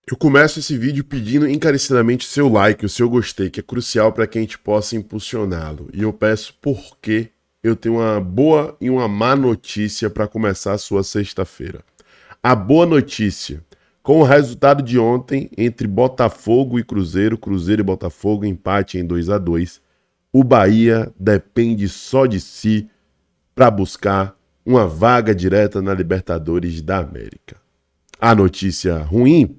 Eu começo esse vídeo pedindo encarecidamente o seu like, o seu gostei, que é crucial para que a gente possa impulsioná-lo. E eu peço porque eu tenho uma boa e uma má notícia para começar a sua sexta-feira. A boa notícia, com o resultado de ontem entre Botafogo e Cruzeiro, Cruzeiro e Botafogo, empate em 2-2, o Bahia depende só de si para buscar uma vaga direta na Libertadores da América. A notícia ruim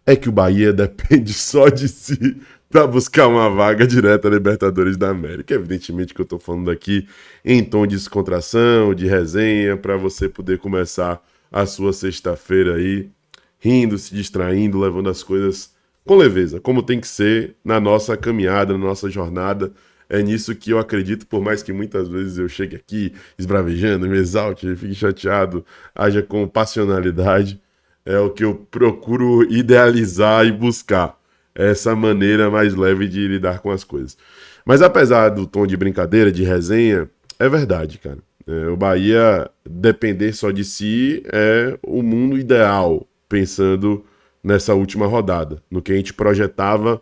é que o Bahia depende só de si para buscar uma vaga direta à Libertadores da América. Evidentemente que eu estou falando aqui em tom de descontração, de resenha, para você poder começar a sua sexta-feira aí rindo, se distraindo, levando as coisas com leveza, como tem que ser na nossa caminhada, na nossa jornada. É nisso que eu acredito, por mais que muitas vezes eu chegue aqui esbravejando, me exalte, fique chateado, haja com passionalidade. É o que eu procuro idealizar e buscar. Essa maneira mais leve de lidar com as coisas. Mas apesar do tom de brincadeira, de resenha, é verdade, cara. O Bahia depender só de si é o mundo ideal, pensando nessa última rodada, no que a gente projetava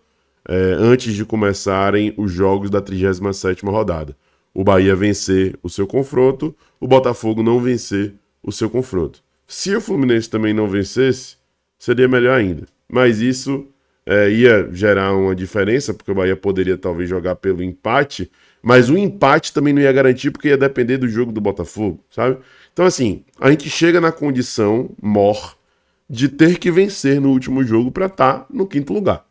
antes de começarem os jogos da 37ª rodada. O Bahia vencer o seu confronto, o Botafogo não vencer o seu confronto. Se o Fluminense também não vencesse, seria melhor ainda. Mas isso ia gerar uma diferença, porque o Bahia poderia talvez jogar pelo empate, mas o empate também não ia garantir, porque ia depender do jogo do Botafogo, sabe? Então, assim, a gente chega na condição mor de ter que vencer no último jogo para estar no quinto lugar.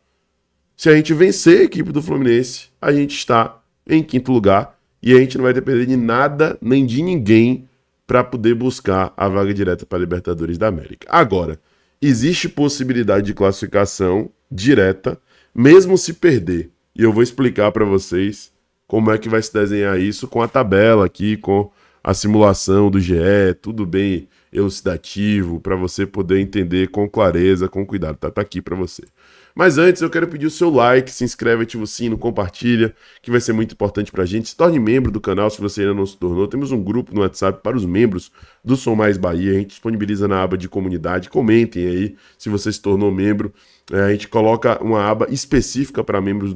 Se a gente vencer a equipe do Fluminense, a gente está em quinto lugar e a gente não vai depender de nada nem de ninguém para poder buscar a vaga direta para a Libertadores da América. Agora, existe possibilidade de classificação direta, mesmo se perder. E eu vou explicar para vocês como é que vai se desenhar isso com a tabela aqui, com a simulação do GE, tudo bem elucidativo, para você poder entender com clareza, com cuidado. Tá aqui para você. Mas antes eu quero pedir o seu like, se inscreve, ativa o sino, compartilha, que vai ser muito importante pra gente. Se torne membro do canal se você ainda não se tornou. Temos um grupo no WhatsApp para os membros do Som Mais Bahia. A gente disponibiliza na aba de comunidade. Comentem aí se você se tornou membro. A gente coloca uma aba específica para membros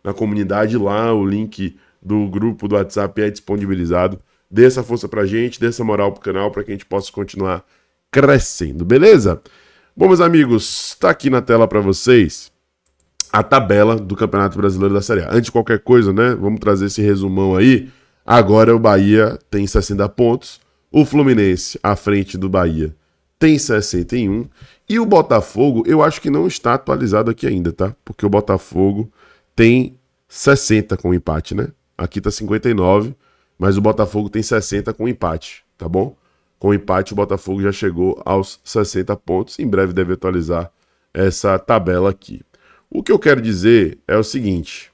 na comunidade lá. O link do grupo do WhatsApp é disponibilizado. Dê essa força pra gente, dê essa moral pro canal para que a gente possa continuar crescendo, beleza? Bom, meus amigos, está aqui na tela para vocês a tabela do Campeonato Brasileiro da Série A. Antes de qualquer coisa, né, vamos trazer esse resumão aí. Agora o Bahia tem 60 pontos, o Fluminense à frente do Bahia tem 61 e o Botafogo, eu acho que não está atualizado aqui ainda, tá? Porque o Botafogo tem 60 com empate, né? Aqui tá 59, mas o Botafogo tem 60 com empate, tá bom? Com o empate, o Botafogo já chegou aos 60 pontos. Em breve deve atualizar essa tabela aqui. O que eu quero dizer é o seguinte.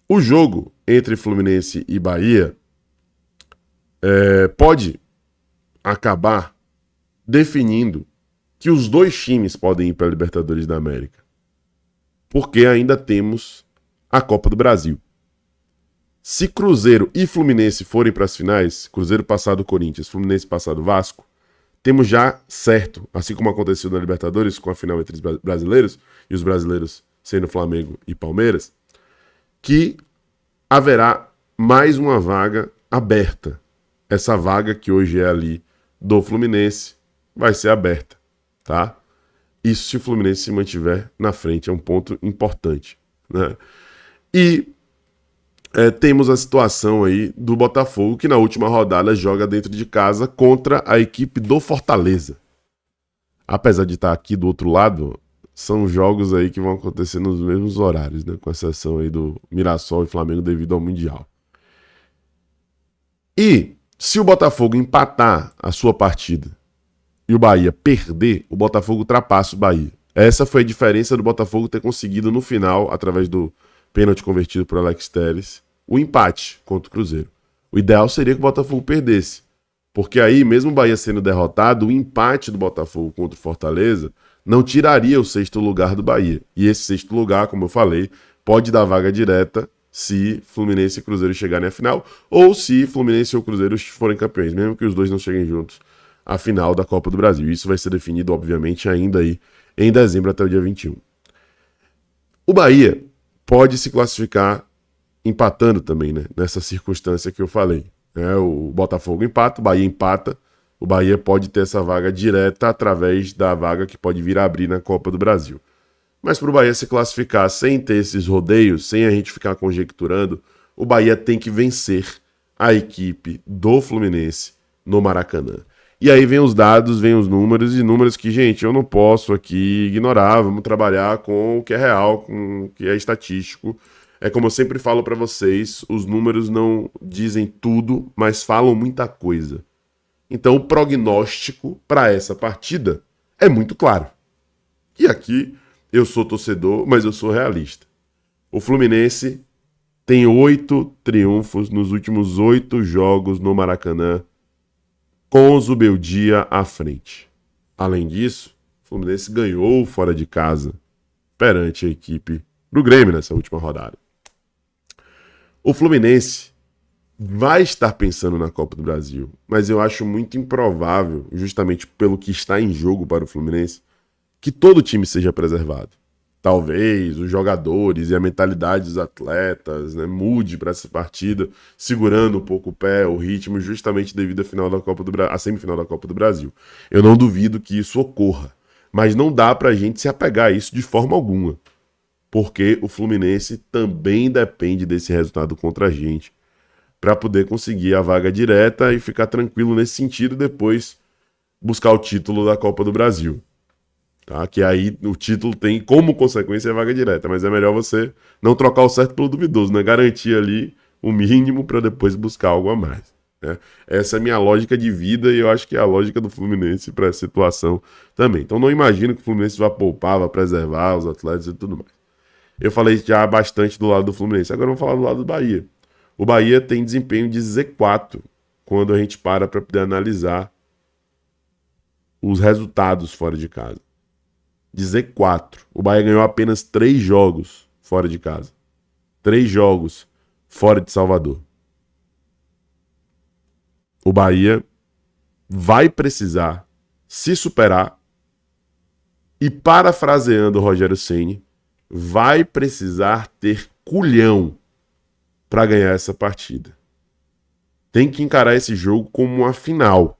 O jogo entre Fluminense e Bahia pode acabar definindo que os dois times podem ir para a Libertadores da América. Porque ainda temos a Copa do Brasil. Se Cruzeiro e Fluminense forem para as finais, Cruzeiro passado Corinthians, Fluminense passado Vasco, temos já certo, assim como aconteceu na Libertadores com a final entre os brasileiros, e os brasileiros sendo Flamengo e Palmeiras, que haverá mais uma vaga aberta. Essa vaga que hoje é ali do Fluminense vai ser aberta, tá? Isso se o Fluminense se mantiver na frente, é um ponto importante, né? E temos a situação aí do Botafogo, que na última rodada joga dentro de casa contra a equipe do Fortaleza. Apesar de estar aqui do outro lado, são jogos aí que vão acontecer nos mesmos horários, né? Com exceção aí do Mirassol e Flamengo devido ao Mundial. E se o Botafogo empatar a sua partida e o Bahia perder, o Botafogo ultrapassa o Bahia. Essa foi a diferença do Botafogo ter conseguido no final, através do pênalti convertido por Alex Telles, o empate contra o Cruzeiro. O ideal seria que o Botafogo perdesse. Porque aí, mesmo o Bahia sendo derrotado, o empate do Botafogo contra o Fortaleza não tiraria o sexto lugar do Bahia. E esse sexto lugar, como eu falei, pode dar vaga direta se Fluminense e Cruzeiro chegarem à final, ou se Fluminense ou Cruzeiro forem campeões, mesmo que os dois não cheguem juntos a final da Copa do Brasil. Isso vai ser definido, obviamente, ainda aí em dezembro até o dia 21. O Bahia pode se classificar empatando também, né? Nessa circunstância que eu falei. O Botafogo empata, o Bahia empata. O Bahia pode ter essa vaga direta através da vaga que pode vir a abrir na Copa do Brasil. Mas para o Bahia se classificar sem ter esses rodeios, sem a gente ficar conjecturando, o Bahia tem que vencer a equipe do Fluminense no Maracanã. E aí vem os dados, vem os números, e números que, gente, eu não posso aqui ignorar. Vamos trabalhar com o que é real, com o que é estatístico. É como eu sempre falo para vocês, os números não dizem tudo, mas falam muita coisa. Então o prognóstico para essa partida é muito claro. E aqui eu sou torcedor, mas eu sou realista. O Fluminense tem 8 triunfos nos últimos 8 jogos no Maracanã, com o Zubeldia à frente. Além disso, o Fluminense ganhou fora de casa perante a equipe do Grêmio nessa última rodada. O Fluminense vai estar pensando na Copa do Brasil, mas eu acho muito improvável, justamente pelo que está em jogo para o Fluminense, que todo o time seja preservado. Talvez os jogadores e a mentalidade dos atletas, né, mude para essa partida, segurando um pouco o pé, o ritmo, justamente devido à semifinal da Copa do Brasil. Eu não duvido que isso ocorra, mas não dá para a gente se apegar a isso de forma alguma, porque o Fluminense também depende desse resultado contra a gente para poder conseguir a vaga direta e ficar tranquilo nesse sentido, depois buscar o título da Copa do Brasil. Tá? Que aí o título tem como consequência a vaga direta, mas é melhor você não trocar o certo pelo duvidoso, né? Garantir ali o mínimo para depois buscar algo a mais. Né? Essa é a minha lógica de vida e eu acho que é a lógica do Fluminense para essa situação também. Então não imagino que o Fluminense vá poupar, vá preservar os atletas e tudo mais. Eu falei já bastante do lado do Fluminense, agora vamos falar do lado do Bahia. O Bahia tem desempenho de Z4 quando a gente para poder analisar os resultados fora de casa. De Z4. O Bahia ganhou apenas 3 jogos fora de casa. 3 jogos fora de Salvador. O Bahia vai precisar se superar e, parafraseando o Rogério Ceni, vai precisar ter culhão para ganhar essa partida. Tem que encarar esse jogo como uma final,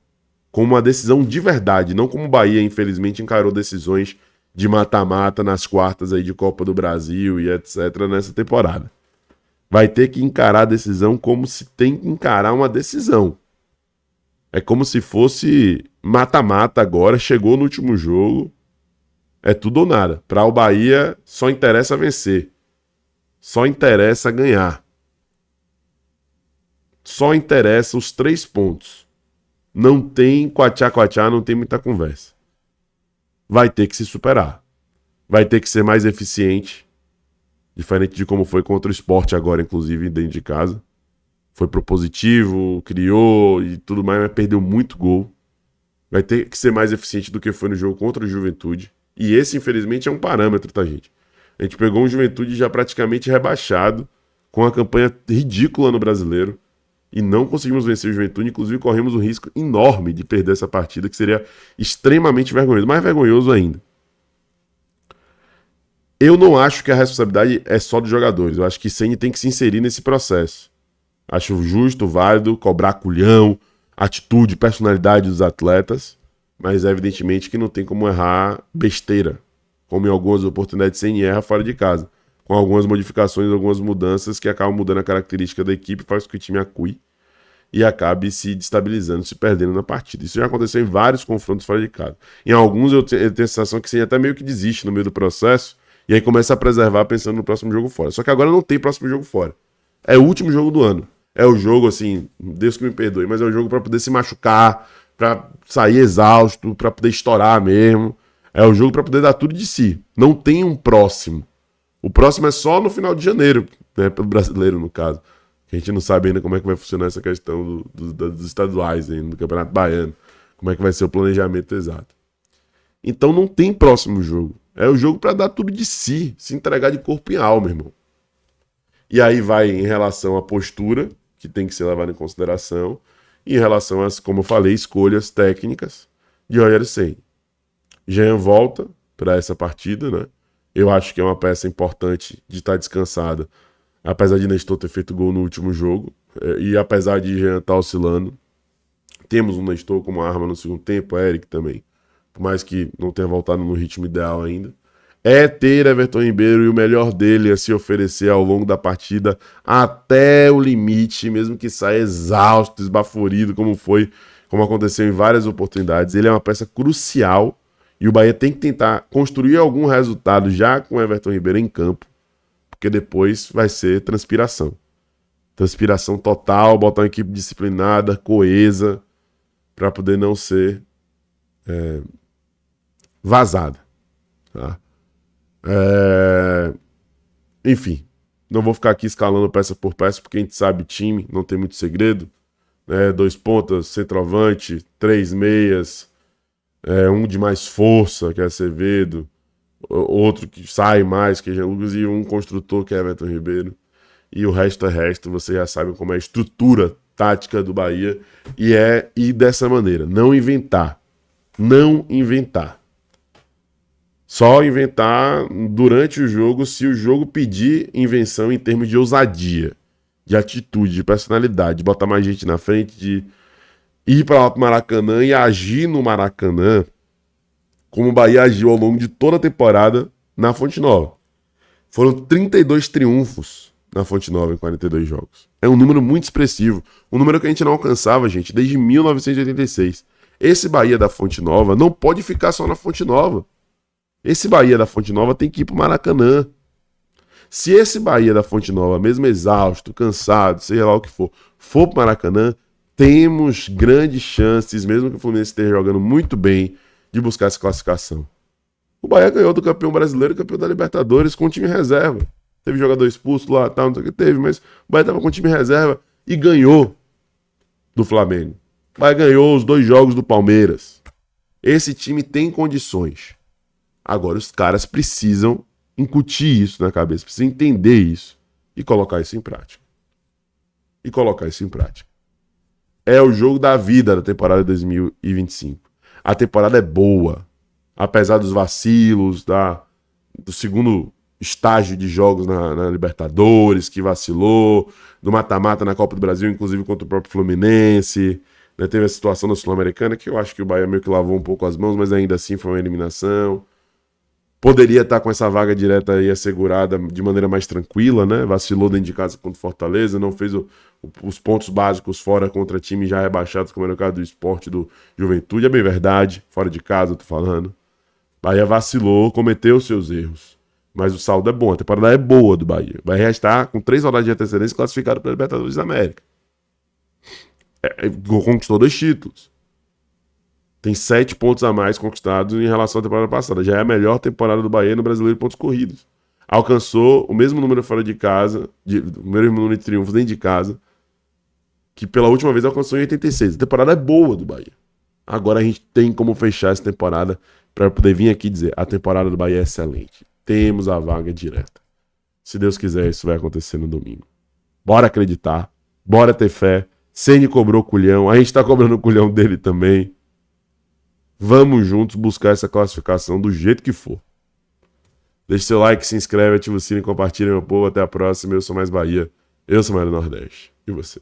como uma decisão de verdade, não como o Bahia, infelizmente, encarou decisões de mata-mata nas quartas aí de Copa do Brasil e etc. nessa temporada. Vai ter que encarar a decisão como se tem que encarar uma decisão. É como se fosse mata-mata agora, chegou no último jogo, é tudo ou nada. Para o Bahia só interessa vencer, só interessa ganhar. Só interessa os 3 pontos. Não tem quatiá, não tem muita conversa. Vai ter que se superar. Vai ter que ser mais eficiente. Diferente de como foi contra o Sport agora, inclusive, dentro de casa. Foi propositivo, criou e tudo mais, mas perdeu muito gol. Vai ter que ser mais eficiente do que foi no jogo contra o Juventude. E esse, infelizmente, é um parâmetro, tá, gente? A gente pegou um Juventude já praticamente rebaixado, com uma campanha ridícula no Brasileiro. E não conseguimos vencer o Juventude, inclusive corremos um risco enorme de perder essa partida, que seria extremamente vergonhoso, mais vergonhoso ainda. Eu não acho que a responsabilidade é só dos jogadores, eu acho que Ceni tem que se inserir nesse processo. Acho justo, válido, cobrar culhão, atitude, personalidade dos atletas, mas é evidentemente que não tem como errar besteira, como em algumas oportunidades Ceni erra fora de casa, com algumas modificações, algumas mudanças que acabam mudando a característica da equipe, faz com que o time acue e acabe se destabilizando, se perdendo na partida. Isso já aconteceu em vários confrontos fora de casa. Em alguns eu tenho a sensação que Ceni até meio que desiste no meio do processo e aí começa a preservar pensando no próximo jogo fora. Só que agora não tem próximo jogo fora. É o último jogo do ano. É o jogo, assim, Deus que me perdoe, mas é o jogo para poder se machucar, para sair exausto, para poder estourar mesmo. É o jogo para poder dar tudo de si. Não tem um próximo. O próximo é só no final de janeiro, né, pelo brasileiro, no caso. A gente não sabe ainda como é que vai funcionar essa questão dos estaduais, ainda, do Campeonato Baiano. Como é que vai ser o planejamento exato. Então não tem próximo jogo. É o jogo para dar tudo de si, se entregar de corpo e alma, irmão. E aí vai em relação à postura, que tem que ser levada em consideração, em relação às, como eu falei, escolhas técnicas de Rogério Ceni. Jean volta para essa partida, né? Eu acho que é uma peça importante de estar descansada, apesar de Nestor ter feito gol no último jogo, e apesar de Jean estar oscilando, temos um Nestor como arma no segundo tempo, Eric também, por mais que não tenha voltado no ritmo ideal ainda. É ter Everton Ribeiro e o melhor dele a se oferecer ao longo da partida até o limite, mesmo que saia exausto, esbaforido, como aconteceu em várias oportunidades. Ele é uma peça crucial e o Bahia tem que tentar construir algum resultado já com o Everton Ribeiro em campo, porque depois vai ser transpiração. Transpiração total, botar uma equipe disciplinada, coesa, para poder não ser vazada. Tá? Enfim, não vou ficar aqui escalando peça por peça, porque a gente sabe time, não tem muito segredo. 2 pontas, centroavante, 3 meias, um de mais força, que é Acevedo, outro que sai mais, que é Jean Lucas, e um construtor, que é Everton Ribeiro. E o resto é resto, vocês já sabem como é a estrutura tática do Bahia, e ir dessa maneira, não inventar. Não inventar. Só inventar durante o jogo se o jogo pedir invenção em termos de ousadia, de atitude, de personalidade, de botar mais gente na frente, de ir para lá pro Maracanã e agir no Maracanã como o Bahia agiu ao longo de toda a temporada na Fonte Nova. Foram 32 triunfos na Fonte Nova em 42 jogos. É um número muito expressivo, um número que a gente não alcançava, gente, desde 1986. Esse Bahia da Fonte Nova não pode ficar só na Fonte Nova. Esse Bahia da Fonte Nova tem que ir pro Maracanã. Se esse Bahia da Fonte Nova, mesmo exausto, cansado, seja lá o que for pro Maracanã, temos grandes chances, mesmo que o Fluminense esteja jogando muito bem, de buscar essa classificação. O Bahia ganhou do campeão brasileiro e campeão da Libertadores com o time reserva. Teve jogador expulso lá, tal, não sei o que teve, mas o Bahia estava com o time reserva e ganhou do Flamengo. O Bahia ganhou os 2 jogos do Palmeiras. Esse time tem condições. Agora os caras precisam incutir isso na cabeça, precisam entender isso e colocar isso em prática. É o jogo da vida da temporada de 2025. A temporada é boa, apesar dos vacilos, do segundo estágio de jogos na Libertadores, que vacilou, do mata-mata na Copa do Brasil, inclusive contra o próprio Fluminense. Né? Teve a situação da Sul-Americana, que eu acho que o Bahia meio que lavou um pouco as mãos, mas ainda assim foi uma eliminação. Poderia estar com essa vaga direta aí assegurada de maneira mais tranquila, né? Vacilou dentro de casa contra o Fortaleza, não fez os pontos básicos fora contra times já rebaixados, como era o caso do Sport, do Juventude. É bem verdade, fora de casa, eu tô falando. Bahia vacilou, cometeu seus erros. Mas o saldo é bom, a temporada é boa do Bahia. O Bahia está com 3 rodadas de antecedência classificado para a Libertadores da América. Conquistou 2 títulos. Tem 7 pontos a mais conquistados em relação à temporada passada. Já é a melhor temporada do Bahia no Brasileiro de pontos corridos. Alcançou o mesmo número fora de casa, o mesmo número de triunfos dentro de casa, que pela última vez alcançou em 86. A temporada é boa do Bahia. Agora a gente tem como fechar essa temporada para poder vir aqui dizer: a temporada do Bahia é excelente. Temos a vaga direta. Se Deus quiser, isso vai acontecer no domingo. Bora acreditar. Bora ter fé. Ceni cobrou culhão. A gente tá cobrando o culhão dele também. Vamos juntos buscar essa classificação do jeito que for. Deixe seu like, se inscreve, ativa o sino e compartilha, meu povo. Até a próxima. Eu sou Mais Bahia. Eu sou Mais do Nordeste. E você?